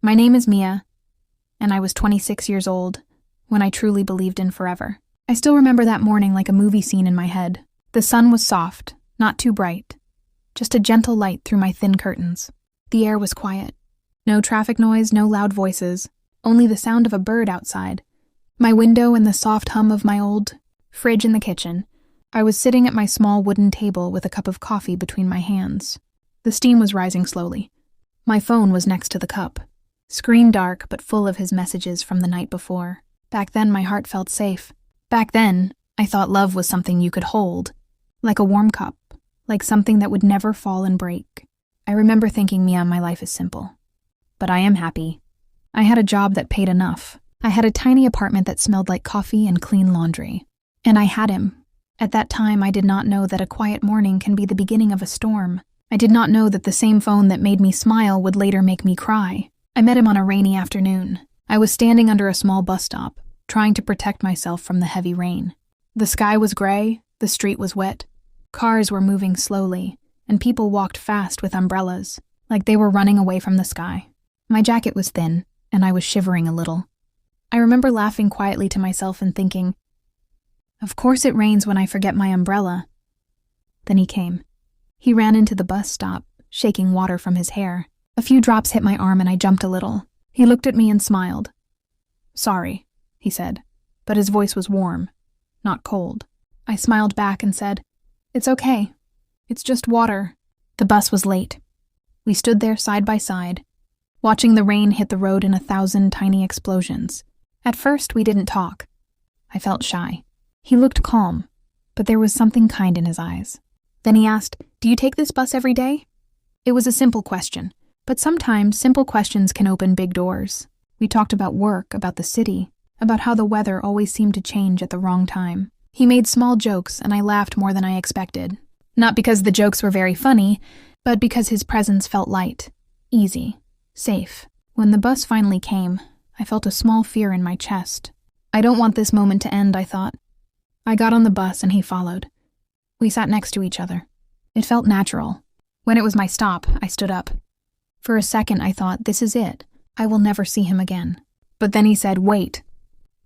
My name is Mia, and I was 26 years old when I truly believed in forever. I still remember that morning like a movie scene in my head. The sun was soft, not too bright, just a gentle light through my thin curtains. The air was quiet. No traffic noise, no loud voices, only the sound of a bird outside, my window and the soft hum of my old fridge in the kitchen. I was sitting at my small wooden table with a cup of coffee between my hands. The steam was rising slowly. My phone was next to the cup, screen dark but full of his messages from the night before. Back then, my heart felt safe. Back then, I thought love was something you could hold, like a warm cup, like something that would never fall and break. I remember thinking, Mia, my life is simple. But I am happy. I had a job that paid enough. I had a tiny apartment that smelled like coffee and clean laundry. And I had him. At that time, I did not know that a quiet morning can be the beginning of a storm. I did not know that the same phone that made me smile would later make me cry. I met him on a rainy afternoon. I was standing under a small bus stop, trying to protect myself from the heavy rain. The sky was gray, the street was wet. Cars were moving slowly, and people walked fast with umbrellas, like they were running away from the sky. My jacket was thin, and I was shivering a little. I remember laughing quietly to myself and thinking, of course it rains when I forget my umbrella. Then he came. He ran into the bus stop, shaking water from his hair. A few drops hit my arm and I jumped a little. He looked at me and smiled. Sorry, he said, but his voice was warm, not cold. I smiled back and said, it's okay. It's just water. The bus was late. We stood there side by side, watching the rain hit the road in 1,000 tiny explosions. At first, we didn't talk. I felt shy. He looked calm, but there was something kind in his eyes. Then he asked, do you take this bus every day? It was a simple question, but sometimes simple questions can open big doors. We talked about work, about the city, about how the weather always seemed to change at the wrong time. He made small jokes, and I laughed more than I expected. Not because the jokes were very funny, but because his presence felt light, easy, safe. When the bus finally came, I felt a small fear in my chest. I don't want this moment to end, I thought. I got on the bus and he followed. We sat next to each other. It felt natural. When it was my stop, I stood up. For a second, I thought, this is it. I will never see him again. But then he said, wait.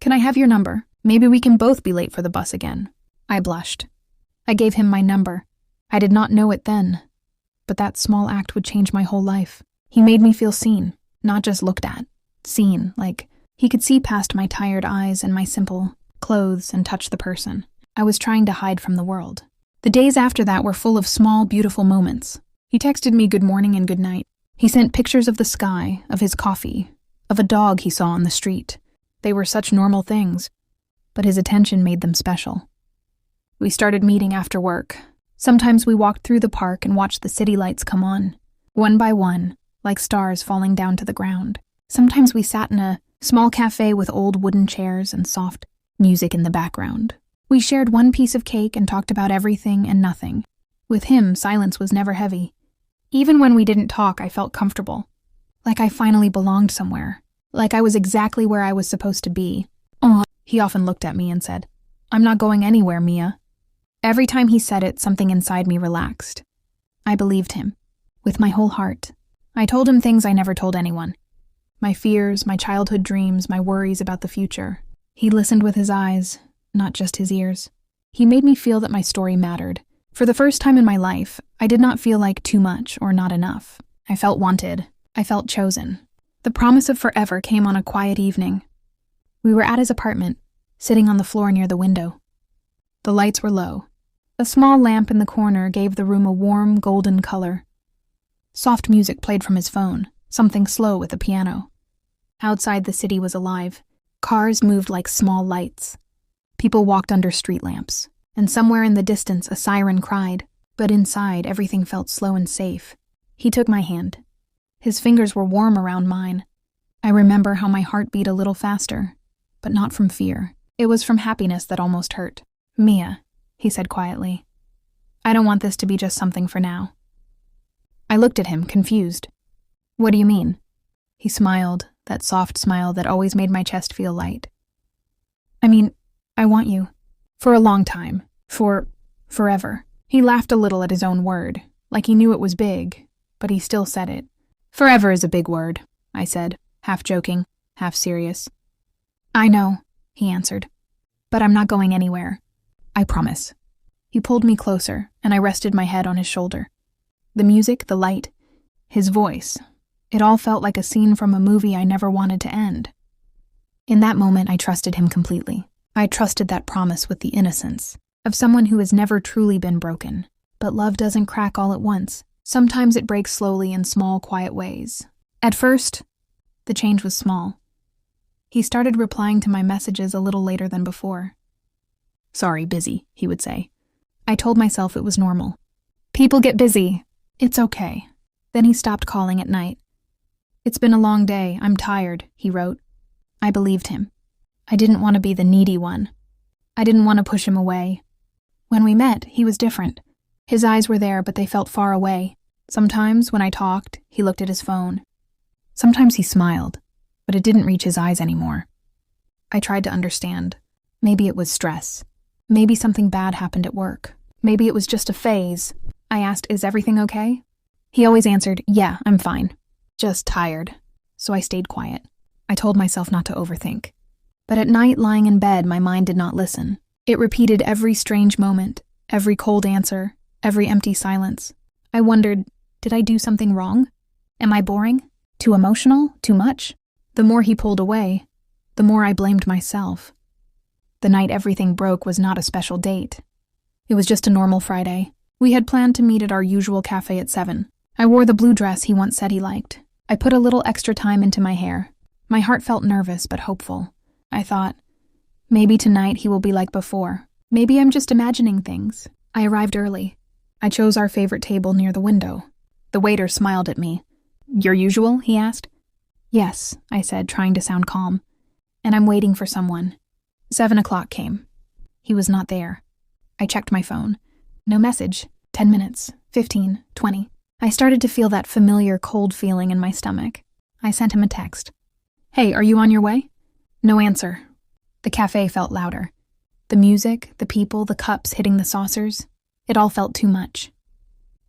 Can I have your number? Maybe we can both be late for the bus again. I blushed. I gave him my number. I did not know it then, but that small act would change my whole life. He made me feel seen, not just looked at. Seen, like he could see past my tired eyes and my simple clothes and touch the person I was trying to hide from the world. The days after that were full of small, beautiful moments. He texted me good morning and good night. He sent pictures of the sky, of his coffee, of a dog he saw on the street. They were such normal things, but his attention made them special. We started meeting after work. Sometimes we walked through the park and watched the city lights come on, one by one, like stars falling down to the ground. Sometimes we sat in a small cafe with old wooden chairs and soft music in the background. We shared one piece of cake and talked about everything and nothing. With him, silence was never heavy. Even when we didn't talk, I felt comfortable. Like I finally belonged somewhere. Like I was exactly where I was supposed to be. Oh, he often looked at me and said, I'm not going anywhere, Mia. Every time he said it, something inside me relaxed. I believed him, with my whole heart. I told him things I never told anyone. My fears, my childhood dreams, my worries about the future. He listened with his eyes, not just his ears. He made me feel that my story mattered. For the first time in my life, I did not feel like too much or not enough. I felt wanted. I felt chosen. The promise of forever came on a quiet evening. We were at his apartment, sitting on the floor near the window. The lights were low. A small lamp in the corner gave the room a warm, golden color. Soft music played from his phone, something slow with a piano. Outside, the city was alive. Cars moved like small lights. People walked under street lamps, and somewhere in the distance a siren cried, but inside everything felt slow and safe. He took my hand. His fingers were warm around mine. I remember how my heart beat a little faster, but not from fear. It was from happiness that almost hurt. Mia, he said quietly, I don't want this to be just something for now. I looked at him, confused. What do you mean? He smiled, that soft smile that always made my chest feel light. I mean, I want you. For a long time. Forever. He laughed a little at his own word, like he knew it was big, but he still said it. Forever is a big word, I said. half joking, half serious. "I know," he answered, "but I'm not going anywhere. I promise." He pulled me closer, and I rested my head on his shoulder. The music, the light, his voice, it all felt like a scene from a movie I never wanted to end. In that moment, I trusted him completely. I trusted that promise with the innocence of someone who has never truly been broken. But love doesn't crack all at once. Sometimes it breaks slowly in small, quiet ways. At first, the change was small. He started replying to my messages a little later than before. "Sorry, busy," he would say. I told myself it was normal. People get busy. It's okay. Then he stopped calling at night. "It's been a long day. I'm tired," he wrote. I believed him. I didn't want to be the needy one. I didn't want to push him away. When we met, he was different. His eyes were there, but they felt far away. Sometimes, when I talked, he looked at his phone. Sometimes he smiled, but it didn't reach his eyes anymore. I tried to understand. Maybe it was stress. Maybe something bad happened at work. Maybe it was just a phase. I asked, "Is everything okay?" He always answered, "Yeah, I'm fine. Just tired." So I stayed quiet. I told myself not to overthink. But at night, lying in bed, my mind did not listen. It repeated every strange moment, every cold answer, every empty silence. I wondered, did I do something wrong? Am I boring? Too emotional? Too much? The more he pulled away, the more I blamed myself. The night everything broke was not a special date. It was just a normal Friday. We had planned to meet at our usual cafe at 7. I wore the blue dress he once said he liked. I put a little extra time into my hair. My heart felt nervous but hopeful. I thought, maybe tonight he will be like before. Maybe I'm just imagining things. I arrived early. I chose our favorite table near the window. The waiter smiled at me. "Your usual?" he asked. "Yes," I said, trying to sound calm. "And I'm waiting for someone." 7 o'clock came. He was not there. I checked my phone. No message. 10 minutes. 15. 20. I started to feel that familiar cold feeling in my stomach. I sent him a text. "Hey, are you on your way?" No answer. The cafe felt louder. The music, the people, the cups hitting the saucers. It all felt too much.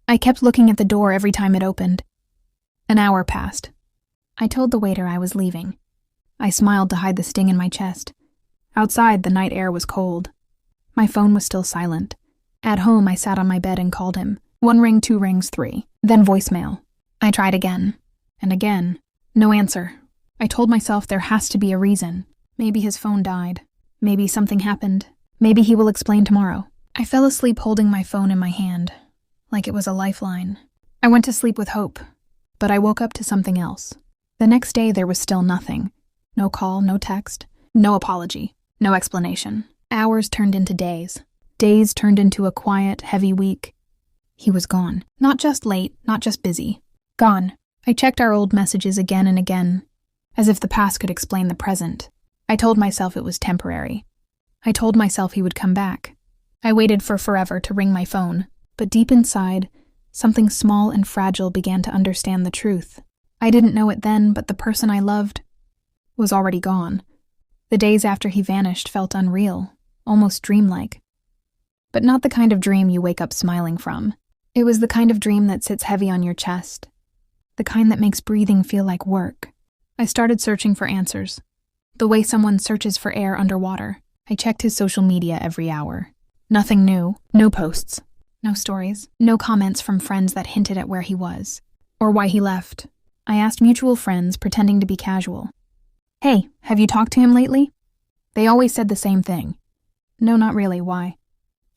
I kept looking at the door every time it opened. An hour passed. I told the waiter I was leaving. I smiled to hide the sting in my chest. Outside, the night air was cold. My phone was still silent. At home, I sat on my bed and called him. 1 ring, 2 rings, 3. Then voicemail. I tried again. And again. No answer. I told myself there has to be a reason. Maybe his phone died. Maybe something happened. Maybe he will explain tomorrow. I fell asleep holding my phone in my hand, like it was a lifeline. I went to sleep with hope, but I woke up to something else. The next day there was still nothing. No call, no text, no apology, no explanation. Hours turned into days. Days turned into a quiet, heavy week. He was gone. Not just late, not just busy. Gone. I checked our old messages again and again, as if the past could explain the present. I told myself it was temporary. I told myself he would come back. I waited for forever to ring my phone, but deep inside, something small and fragile began to understand the truth. I didn't know it then, but the person I loved was already gone. The days after he vanished felt unreal, almost dreamlike. But not the kind of dream you wake up smiling from. It was the kind of dream that sits heavy on your chest, the kind that makes breathing feel like work. I started searching for answers, the way someone searches for air underwater. I checked his social media every hour. Nothing new, no posts, no stories, no comments from friends that hinted at where he was, or why he left. I asked mutual friends, pretending to be casual. "Hey, have you talked to him lately?" They always said the same thing. "No, not really, why?"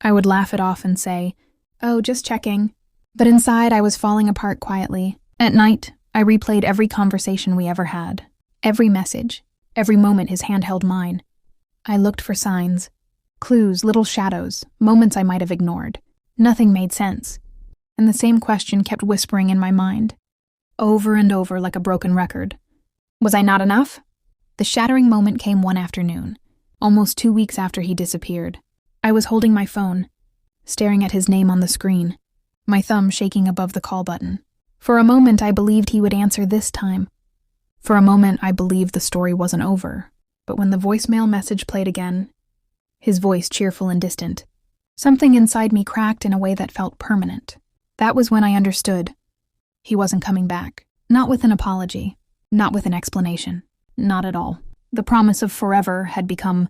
I would laugh it off and say, "Oh, just checking." But inside, I was falling apart quietly. At night, I replayed every conversation we ever had, every message, every moment his hand held mine. I looked for signs, clues, little shadows, moments I might have ignored. Nothing made sense, and the same question kept whispering in my mind, over and over like a broken record. Was I not enough? The shattering moment came one afternoon, almost 2 weeks after he disappeared. I was holding my phone, staring at his name on the screen, my thumb shaking above the call button. For a moment, I believed he would answer this time. For a moment, I believed the story wasn't over. But when the voicemail message played again, his voice cheerful and distant, something inside me cracked in a way that felt permanent. That was when I understood. He wasn't coming back. Not with an apology. not with an explanation. Not at all. The promise of forever had become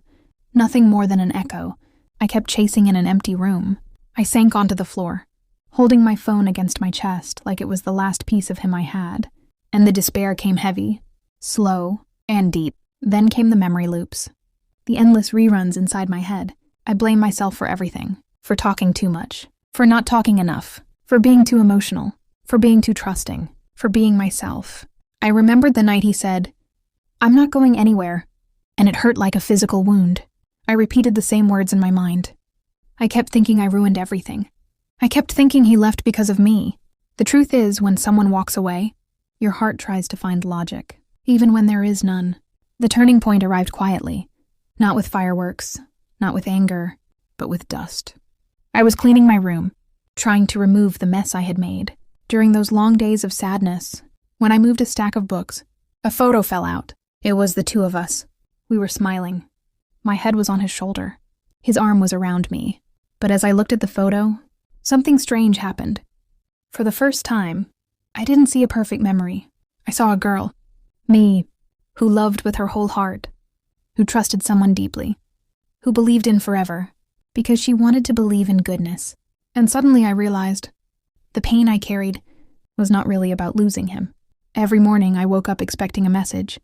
nothing more than an echo I kept chasing in an empty room. I sank onto the floor, holding my phone against my chest like it was the last piece of him I had. And the despair came heavy, slow, and deep. Then came the memory loops, the endless reruns inside my head. I blame myself for everything, for talking too much, for not talking enough, for being too emotional, for being too trusting, for being myself. I remembered the night he said, "I'm not going anywhere," and it hurt like a physical wound. I repeated the same words in my mind. I kept thinking I ruined everything. I kept thinking he left because of me. The truth is, when someone walks away, your heart tries to find logic, even when there is none. The turning point arrived quietly, not with fireworks, not with anger, but with dust. I was cleaning my room, trying to remove the mess I had made. During those long days of sadness, when I moved a stack of books, a photo fell out. It was the two of us. We were smiling. My head was on his shoulder. His arm was around me. But as I looked at the photo, something strange happened. For the first time, I didn't see a perfect memory. I saw a girl, me, who loved with her whole heart, who trusted someone deeply, who believed in forever, because she wanted to believe in goodness. And suddenly I realized the pain I carried was not really about losing him. Every morning I woke up expecting a message.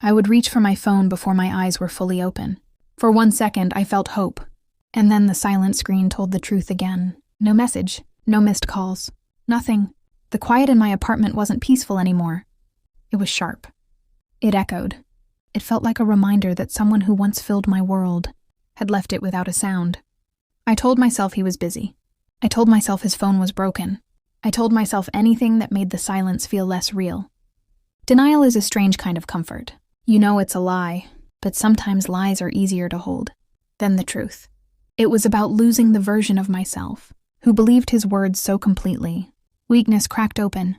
I would reach for my phone before my eyes were fully open. For 1 second I felt hope, and then the silent screen told the truth again. No message, no missed calls, nothing. The quiet in my apartment wasn't peaceful anymore. It was sharp. It echoed. It felt like a reminder that someone who once filled my world had left it without a sound. I told myself he was busy. I told myself his phone was broken. I told myself anything that made the silence feel less real. Denial is a strange kind of comfort. You know it's a lie, but sometimes lies are easier to hold than the truth. It was about losing the version of myself who believed his words so completely. Weakness cracked open,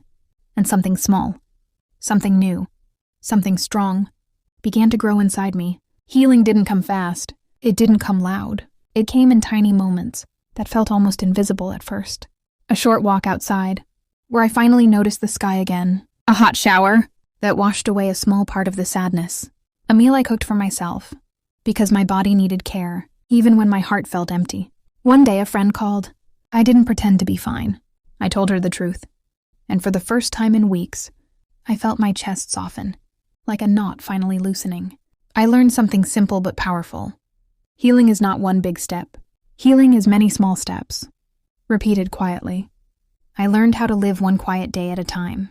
and something small, something new, something strong began to grow inside me. Healing didn't come fast. It didn't come loud. It came in tiny moments that felt almost invisible at first. A short walk outside, where I finally noticed the sky again. A hot shower that washed away a small part of the sadness. A meal I cooked for myself, because my body needed care, even when my heart felt empty. One day a friend called. I didn't pretend to be fine. I told her the truth. And for the first time in weeks, I felt my chest soften, like a knot finally loosening. I learned something simple but powerful. Healing is not one big step. Healing is many small steps, repeated quietly. I learned how to live one quiet day at a time.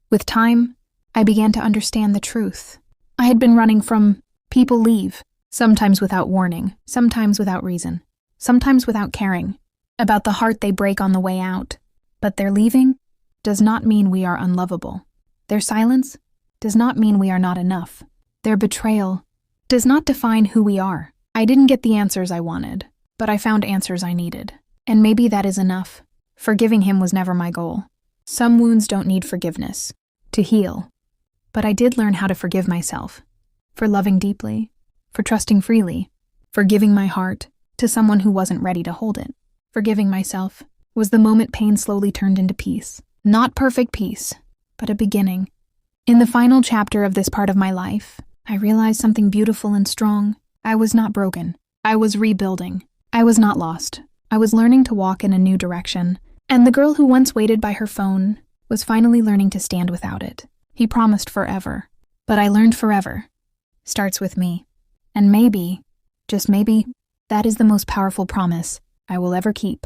With time, I began to understand the truth. I had been running from people leave, sometimes without warning, sometimes without reason, sometimes without caring about the heart they break on the way out. But their leaving does not mean we are unlovable. Their silence does not mean we are not enough. Their betrayal does not define who we are. I didn't get the answers I wanted, but I found answers I needed. And maybe that is enough. Forgiving him was never my goal. Some wounds don't need forgiveness to heal. But I did learn how to forgive myself, for loving deeply, for trusting freely, for giving my heart to someone who wasn't ready to hold it. Forgiving myself was the moment pain slowly turned into peace. Not perfect peace, but a beginning. In the final chapter of this part of my life, I realized something beautiful and strong. I was not broken. I was rebuilding. I was not lost. I was learning to walk in a new direction. And the girl who once waited by her phone was finally learning to stand without it. He promised forever. But I learned forever starts with me. And maybe, just maybe, that is the most powerful promise I will ever keep.